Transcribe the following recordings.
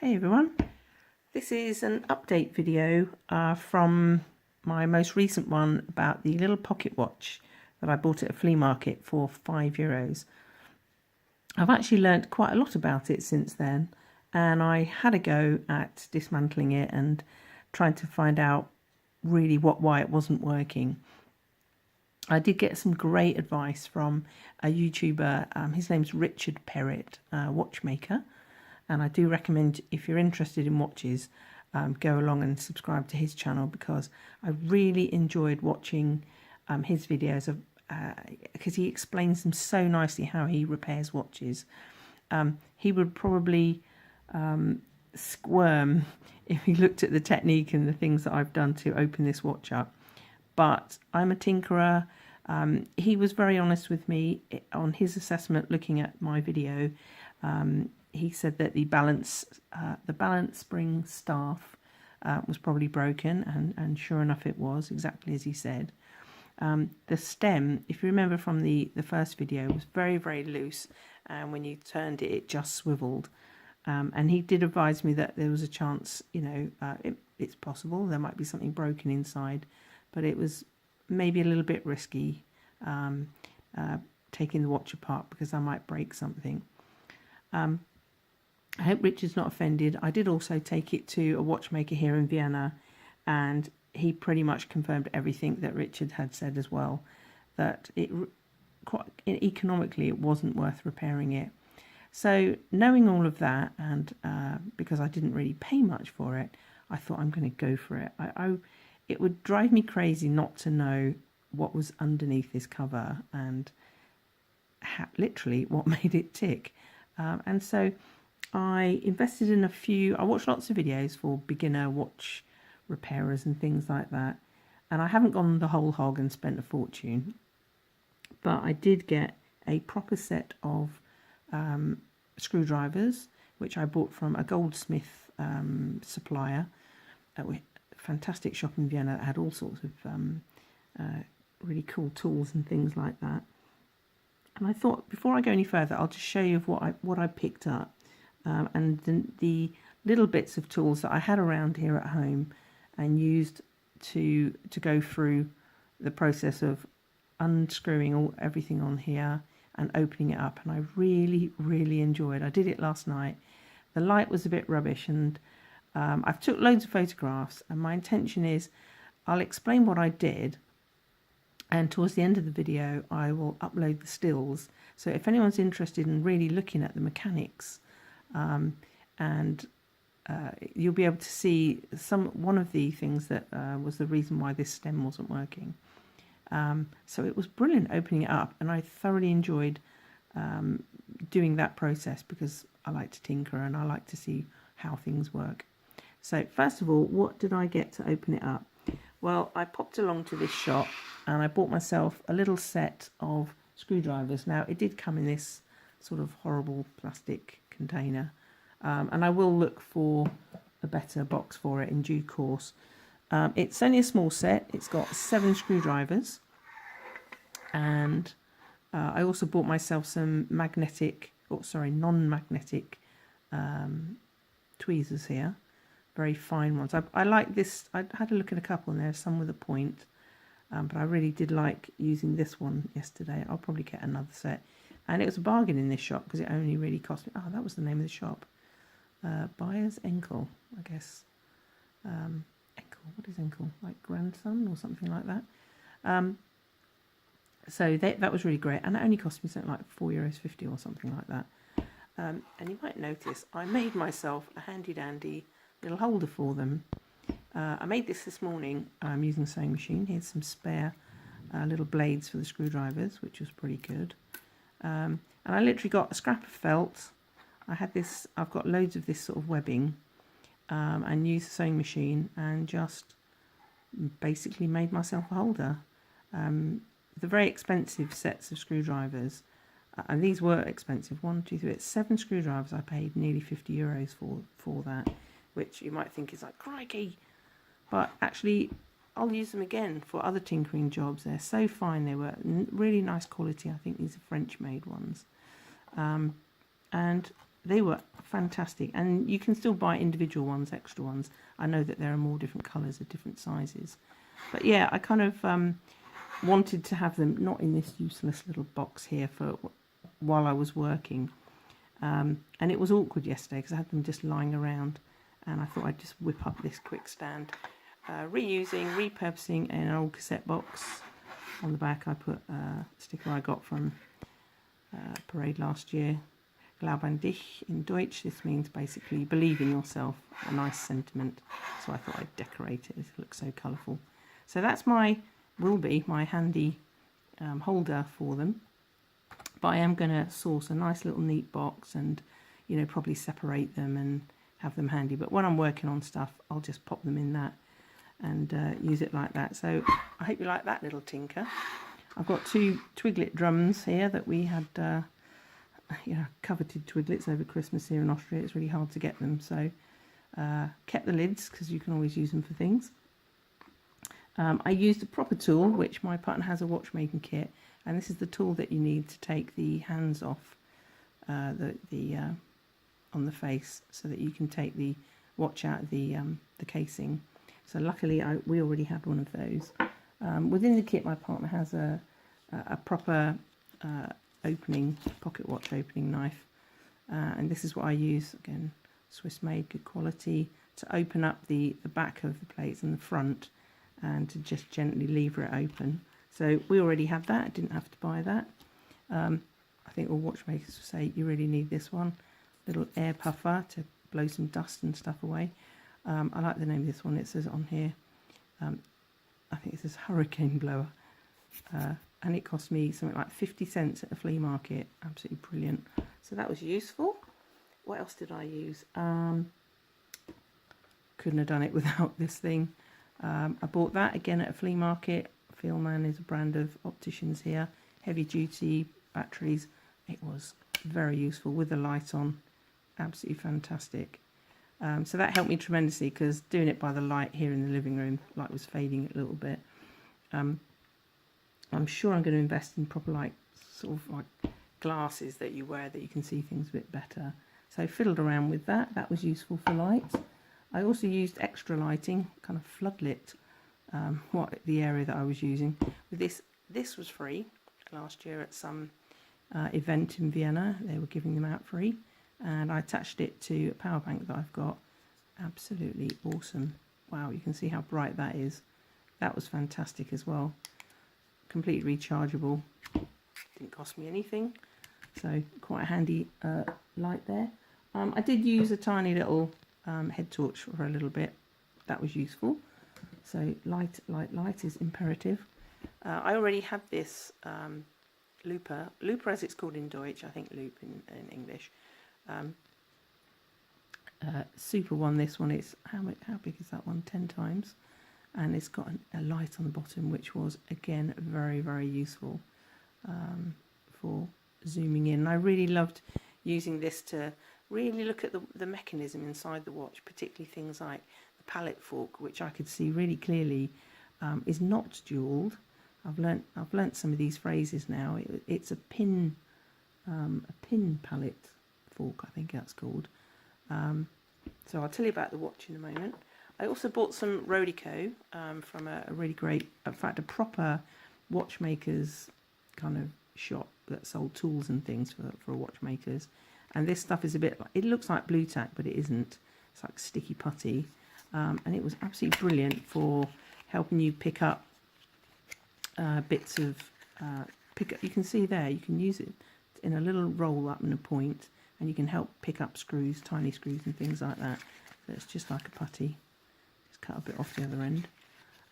Hey everyone, this is an update video from my most recent one about the little pocket watch that I bought at a flea market for €5. I've actually learnt quite a lot about it since then, and I had a go at dismantling it and trying to find out really why it wasn't working. I did get some great advice from a YouTuber, his name's Richard Perrett Watchmaker. And I do recommend, if you're interested in watches, go along and subscribe to his channel, because I really enjoyed watching his videos because he explains them so nicely how he repairs watches. He would probably squirm if he looked at the technique and the things that I've done to open this watch up. But I'm a tinkerer. He was very honest with me on his assessment looking at my video. He said that the balance spring staff was probably broken, and sure enough it was, exactly as he said. The stem, if you remember from the first video, was very, very loose, and when you turned it, it just swiveled. And he did advise me that there was a chance, it's possible there might be something broken inside, but it was maybe a little bit risky taking the watch apart, because I might break something. I hope Richard's not offended. I did also take it to a watchmaker here in Vienna, and he pretty much confirmed everything that Richard had said as well, that economically it wasn't worth repairing it. So knowing all of that, and because I didn't really pay much for it, I thought I'm going to go for it. It would drive me crazy not to know what was underneath this cover and literally what made it tick. And so I invested in I watched lots of videos for beginner watch repairers and things like that, and I haven't gone the whole hog and spent a fortune, but I did get a proper set of screwdrivers, which I bought from a goldsmith supplier, a fantastic shop in Vienna that had all sorts of really cool tools and things like that. And I thought, before I go any further, I'll just show you what I picked up. And the little bits of tools that I had around here at home and used to go through the process of unscrewing everything on here and opening it up. And I really, really enjoyed. I did it last night. The light was a bit rubbish, and I've took loads of photographs, and my intention is I'll explain what I did, and towards the end of the video I will upload the stills. So if anyone's interested in really looking at the mechanics, you'll be able to see one of the things that was the reason why this stem wasn't working. So it was brilliant opening it up, and I thoroughly enjoyed doing that process, because I like to tinker and I like to see how things work. So first of all, what did I get to open it up? Well, I popped along to this shop and I bought myself a little set of screwdrivers. Now, it did come in this sort of horrible plastic container, and I will look for a better box for it in due course. It's only a small set. It's got 7 screwdrivers, and I also bought myself some non-magnetic tweezers here, very fine ones. I like this. I had a look at a couple, and there's some with a point, but I really did like using this one yesterday. I'll probably get another set. And it was a bargain in this shop, because it only really cost me... Oh, that was the name of the shop. Buyer's Enkel, I guess. Enkel, what is Enkel? Like grandson or something like that. So that was really great. And it only cost me something like €4.50 or something like that. And you might notice I made myself a handy-dandy little holder for them. I made this morning using a sewing machine. Here's some spare little blades for the screwdrivers, which was pretty good. And I literally got a scrap of felt. I've got loads of this sort of webbing, and used the sewing machine and just basically made myself a holder. The very expensive sets of screwdrivers, and these were expensive. 1, 2, 3, it's 7 screwdrivers. I paid nearly €50 for that, which you might think is like, crikey, but actually I'll use them again for other tinkering jobs. They're so fine. They were really nice quality. I think these are French made ones. And they were fantastic, and you can still buy individual ones, extra ones. I know that there are more different colours of different sizes, but yeah, I kind of wanted to have them not in this useless little box here for while I was working, and it was awkward yesterday because I had them just lying around, and I thought I'd just whip up this quick stand. Reusing, repurposing an old cassette box. On the back I put a sticker I got from parade last year. Glaub an dich in Deutsch. This means basically believe in yourself, a nice sentiment. So I thought I'd decorate it. It looks so colourful. So that's will be my handy holder for them. But I am going to source a nice little neat box and, you know, probably separate them and have them handy. But when I'm working on stuff, I'll just pop them in that and use it like that. So I hope you like that little tinker. I've got 2 twiglet drums here that we had, coveted twiglets over Christmas here in Austria. It's really hard to get them, so kept the lids because you can always use them for things. I used a proper tool, which my partner has a watchmaking kit, and this is the tool that you need to take the hands off on the face, so that you can take the watch out of the casing. So luckily we already had one of those. Within the kit, my partner has a proper pocket watch opening knife, and this is what I use. Again, Swiss made, good quality, to open up the back of the plates and the front, and to just gently lever it open. So we already had that, I didn't have to buy that. I think all watchmakers will say you really need this one. Little air puffer to blow some dust and stuff away. I like the name of this one. It says on here, I think it says hurricane blower, and it cost me something like 50 cents at a flea market. Absolutely brilliant. So that was useful. What else did I use? Couldn't have done it without this thing. I bought that again at a flea market. Fieldman is a brand of opticians here. Heavy duty batteries. It was very useful with the light on. Absolutely fantastic. So that helped me tremendously, because doing it by the light here in the living room, light was fading a little bit. I'm sure I'm going to invest in proper sort of glasses that you wear that you can see things a bit better. So fiddled around with that. That was useful for light. I also used extra lighting, kind of floodlit the area that I was using. With this was free last year at some event in Vienna. They were giving them out free, and I attached it to a power bank that I've got. Absolutely awesome. Wow, you can see how bright that is. That was fantastic as well. Completely rechargeable. Didn't cost me anything, so quite a handy light there. I did use a tiny little head torch for a little bit. That was useful. So light is imperative. I already had this looper as it's called in Deutsch, I think loop in English. Super one, this one. It's how big is that one? 10 times, and it's got a light on the bottom, which was again very, very useful for zooming in. I really loved using this to really look at the mechanism inside the watch, particularly things like the pallet fork, which I could see really clearly is not jeweled. I've learnt some of these phrases now. It's a pin pallet fork, I think that's called. So I'll tell you about the watch in a moment. I also bought some Rodico from a really great, in fact, a proper watchmaker's kind of shop that sold tools and things for watchmakers. And this stuff is a bit, it looks like blue tack, but it isn't. It's like sticky putty. And it was absolutely brilliant for helping you pick up bits of, you can see there, you can use it in a little roll up and a point, and you can help pick up screws, tiny screws and things like that. So it's just like a putty. Just cut a bit off the other end.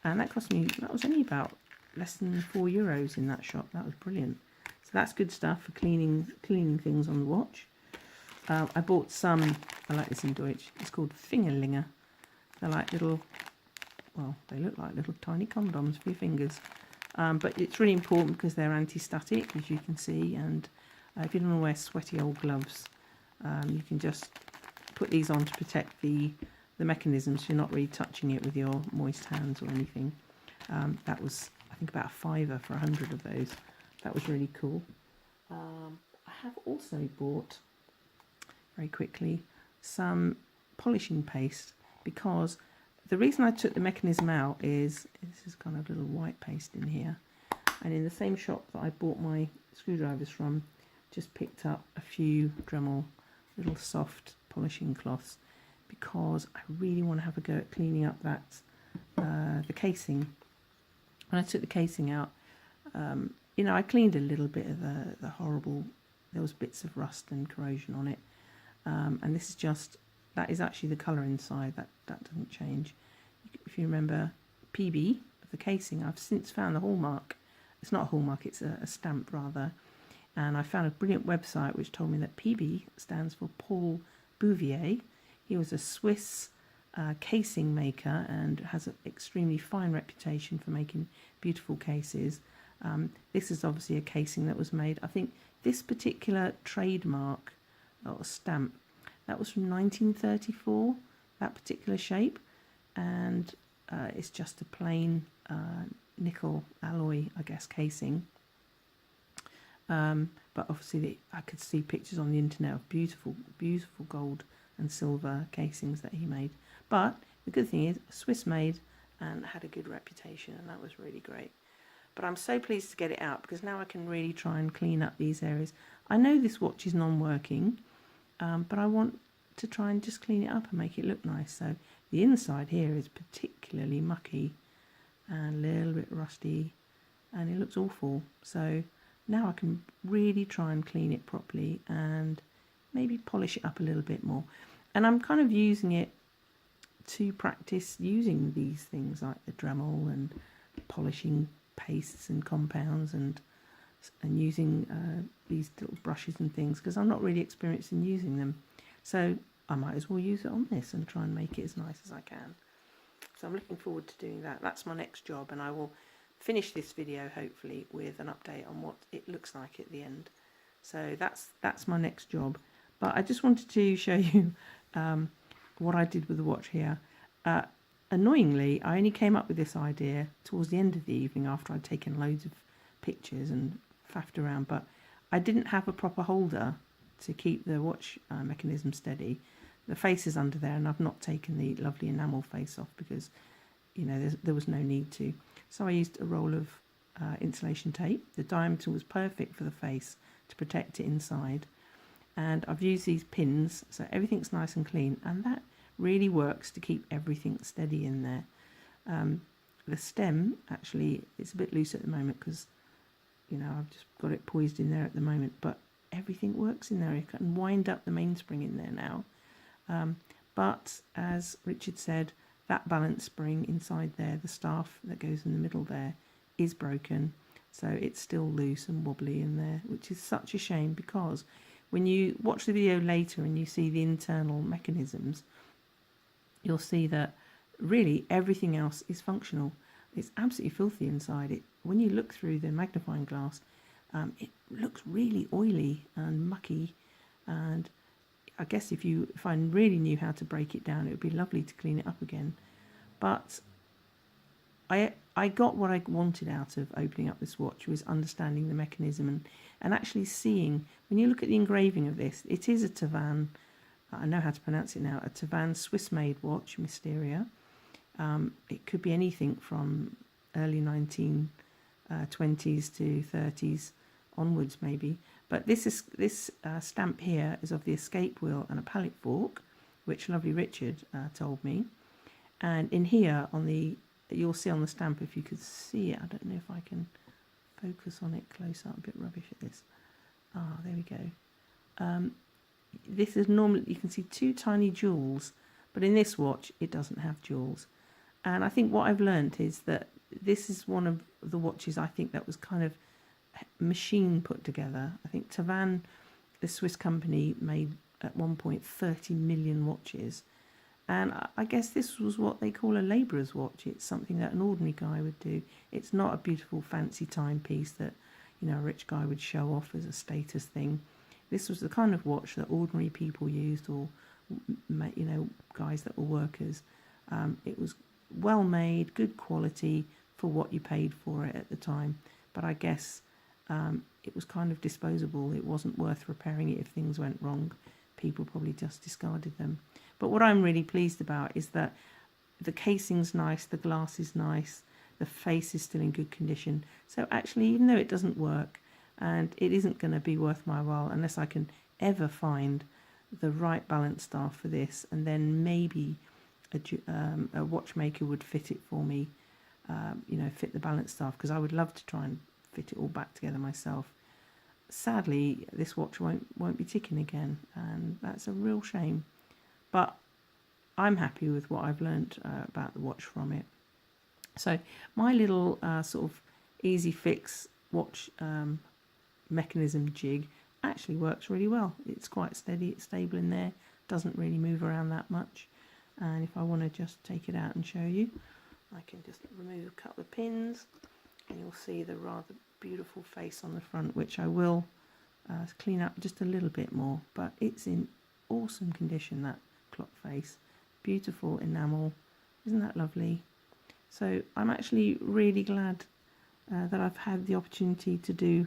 And that cost me, that was only about less than €4 in that shop. That was brilliant. So that's good stuff for cleaning things on the watch. I bought some, I like this in Deutsch, it's called Fingerlinge. They're like little, well, they look like little tiny condoms for your fingers. But it's really important because they're anti-static, as you can see, and if you don't want to wear sweaty old gloves, you can just put these on to protect the mechanism, so you're not really touching it with your moist hands or anything. That was, I think, about £5 for 100 of those. That was really cool. I have also bought very quickly, some polishing paste, because the reason I took the mechanism out is this is kind of little white paste in here, and in the same shop that I bought my screwdrivers from, just picked up a few Dremel little soft polishing cloths, because I really want to have a go at cleaning up that the casing. When I took the casing out, you know, I cleaned a little bit of the horrible, there was bits of rust and corrosion on it, and this is just, that is actually the colour inside, that doesn't change. If you remember PB of the casing, I've since found the hallmark. It's not a hallmark, it's a stamp rather, and I found a brilliant website which told me that PB stands for Paul Bouvier. He was a Swiss casing maker and has an extremely fine reputation for making beautiful cases. This is obviously a casing that was made, I think this particular trademark or stamp, that was from 1934, that particular shape, and it's just a plain nickel alloy, I guess, casing. But obviously I could see pictures on the internet of beautiful, beautiful gold and silver casings that he made. But the good thing is, Swiss made and had a good reputation, and that was really great. But I'm so pleased to get it out, because now I can really try and clean up these areas. I know this watch is non-working, but I want to try and just clean it up and make it look nice. So the inside here is particularly mucky and a little bit rusty, and it looks awful. So now I can really try and clean it properly and maybe polish it up a little bit more. And I'm kind of using it to practice using these things like the Dremel and polishing pastes and compounds, and using these little brushes and things, because I'm not really experienced in using them. So I might as well use it on this and try and make it as nice as I can. So I'm looking forward to doing that. That's my next job, and I will finish this video hopefully with an update on what it looks like at the end. So that's my next job. But I just wanted to show you what I did with the watch here. Annoyingly, I only came up with this idea towards the end of the evening after I'd taken loads of pictures and faffed around, but I didn't have a proper holder to keep the watch mechanism steady. The face is under there, and I've not taken the lovely enamel face off because, you know, there was no need to. So I used a roll of insulation tape. The diameter was perfect for the face to protect it inside, and I've used these pins so everything's nice and clean, and that really works to keep everything steady in there. The stem actually, it's a bit loose at the moment because, you know, I've just got it poised in there at the moment, but everything works in there. You can wind up the mainspring in there now. But as Richard said, that balance spring inside there, the staff that goes in the middle there, is broken, so it's still loose and wobbly in there, which is such a shame, because when you watch the video later and you see the internal mechanisms, you'll see that really everything else is functional. It's absolutely filthy inside. When you look through the magnifying glass, it looks really oily and mucky, and I guess if I really knew how to break it down, it would be lovely to clean it up again. But I got what I wanted out of opening up this watch, was understanding the mechanism and actually seeing, when you look at the engraving of this, it is a Tavannes, I know how to pronounce it now, a Tavannes Swiss-made watch, Mysteria. It could be anything from early 1920s to 30s onwards maybe. But this stamp here is of the escape wheel and a pallet fork, which lovely Richard told me. And in here, you'll see on the stamp, if you could see it, I don't know if I can focus on it close up, a bit rubbish at this. Ah, there we go. This is normally, you can see two tiny jewels, but in this watch it doesn't have jewels. And I think what I've learnt is that this is one of the watches I think that was kind of machine put together. I think Tavannes, the Swiss company, made at one point 30 million watches, and I guess this was what they call a labourer's watch. It's something that an ordinary guy would do. It's not a beautiful fancy timepiece that, you know, a rich guy would show off as a status thing. This was the kind of watch that ordinary people used, or, you know, guys that were workers. It was well made, good quality for what you paid for it at the time, but I guess it was kind of disposable. It wasn't worth repairing it if things went wrong, people probably just discarded them. But what I'm really pleased about is that the casing's nice, the glass is nice, the face is still in good condition. So actually, even though it doesn't work, and it isn't going to be worth my while unless I can ever find the right balance staff for this, and then maybe a watchmaker would fit it for me, you know, fit the balance staff, because I would love to try and fit it all back together myself. Sadly, this watch won't be ticking again, and that's a real shame. But I'm happy with what I've learned about the watch from it. So my little sort of easy fix watch mechanism jig actually works really well. It's quite steady, it's stable in there, doesn't really move around that much. And if I want to just take it out and show you, I can just remove a couple of pins and you'll see the rather beautiful face on the front, which I will clean up just a little bit more, but it's in awesome condition, that clock face. Beautiful enamel, isn't that lovely? So I'm actually really glad that I've had the opportunity to do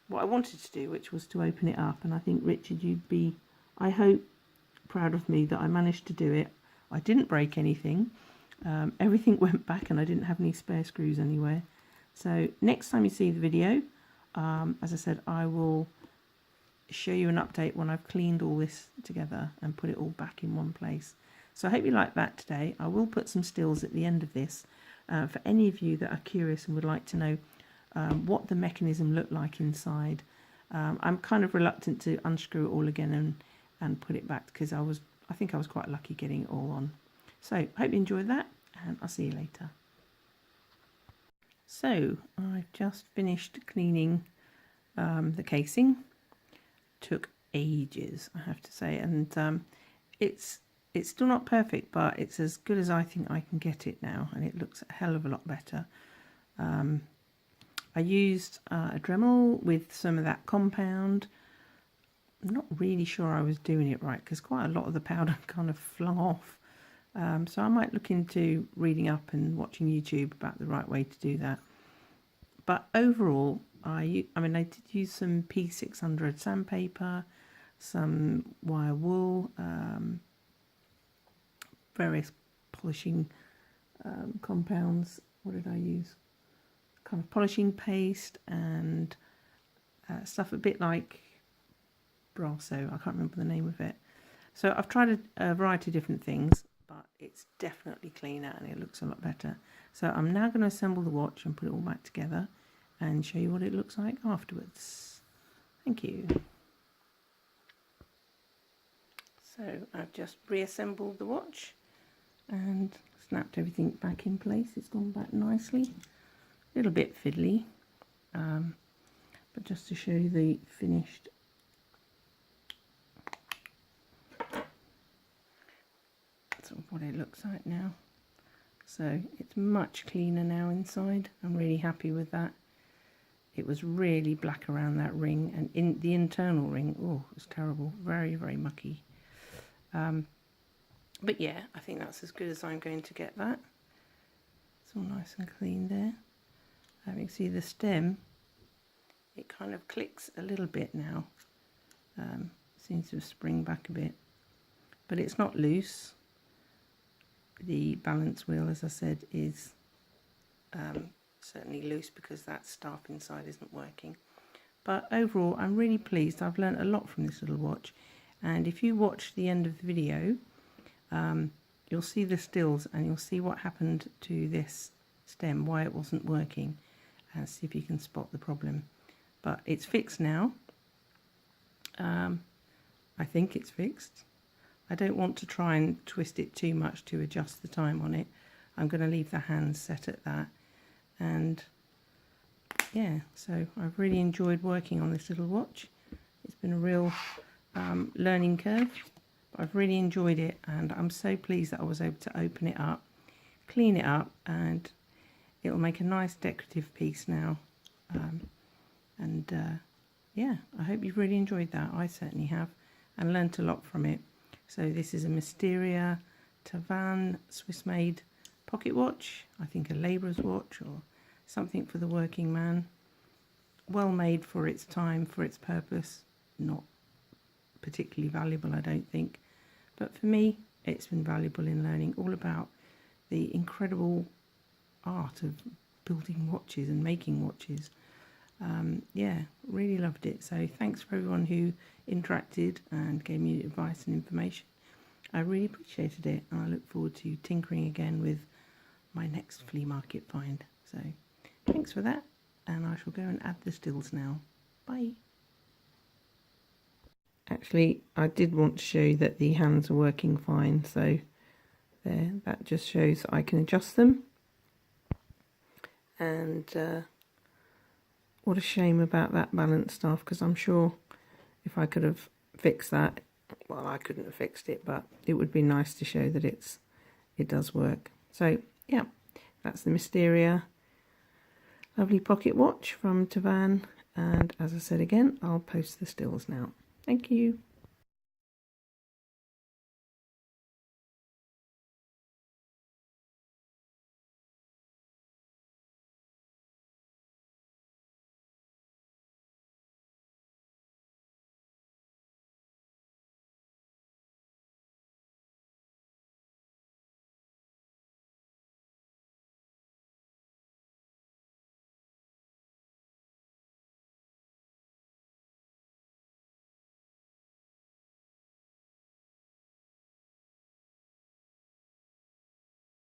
what I wanted to do, which was to open it up. And I think, Richard, you'd be, I hope, proud of me that I managed to do it. I didn't break anything. Everything went back and I didn't have any spare screws anywhere. So next time you see the video, as I said, I will show you an update when I've cleaned all this together and put it all back in one place. So I hope you like that today. I will put some stills at the end of this for any of you that are curious and would like to know what the mechanism looked like inside. I'm kind of reluctant to unscrew it all again and put it back, because I think I was quite lucky getting it all on. So I hope you enjoyed that, and I'll see you later. So I've just finished cleaning the casing. Took ages, I have to say, and it's still not perfect, but it's as good as I think I can get it now, and it looks a hell of a lot better. I used a Dremel with some of that compound. I'm not really sure I was doing it right, because quite a lot of the powder kind of flung off. So I might look into reading up and watching YouTube about the right way to do that. But overall, I did use some P600 sandpaper, some wire wool, various polishing compounds. What did I use? Kind of polishing paste and stuff a bit like Brasso. I can't remember the name of it. So I've tried a variety of different things, but it's definitely cleaner and it looks a lot better. So I'm now going to assemble the watch and put it all back together and show you what it looks like afterwards. Thank you. So I've just reassembled the watch and snapped everything back in place. It's gone back nicely. A little bit fiddly, but just to show you the finished sort of what it looks like now. So it's much cleaner now inside. I'm really happy with that. It was really black around that ring, and in the internal ring, oh, it was terrible, very, very mucky. But yeah, I think that's as good as I'm going to get that. It's all nice and clean there. You can see the stem, it kind of clicks a little bit now. Seems to have sprung back a bit, but it's not loose. The balance wheel, as I said, is certainly loose because that staff inside isn't working. But overall, I'm really pleased. I've learned a lot from this little watch, and if you watch the end of the video, you'll see the stills and you'll see what happened to this stem, why it wasn't working, and see if you can spot the problem. But it's fixed now. I think it's fixed. I don't want to try and twist it too much to adjust the time on it. I'm going to leave the hands set at that. And yeah, so I've really enjoyed working on this little watch. It's been a real learning curve. I've really enjoyed it, and I'm so pleased that I was able to open it up, clean it up, and it'll make a nice decorative piece now. Yeah, I hope you've really enjoyed that. I certainly have, and learnt a lot from it. So this is a Mysteria Tavannes Swiss-made pocket watch. I think a labourer's watch or something for the working man. Well made for its time, for its purpose, not particularly valuable, I don't think. But for me, it's been valuable in learning all about the incredible art of building watches and making watches. Yeah, really loved it. So thanks for everyone who interacted and gave me advice and information. I really appreciated it, and I look forward to tinkering again with my next flea market find. So thanks for that, and I shall go and add the stills now. Bye. Actually, I did want to show you that the hands are working fine, so there, that just shows that I can adjust them. And what a shame about that balance staff, because I'm sure if I could have fixed that, well, I couldn't have fixed it, but it would be nice to show that it does work. So yeah, that's the Mysteria lovely pocket watch from Tavannes, and as I said again, I'll post the stills now. Thank you.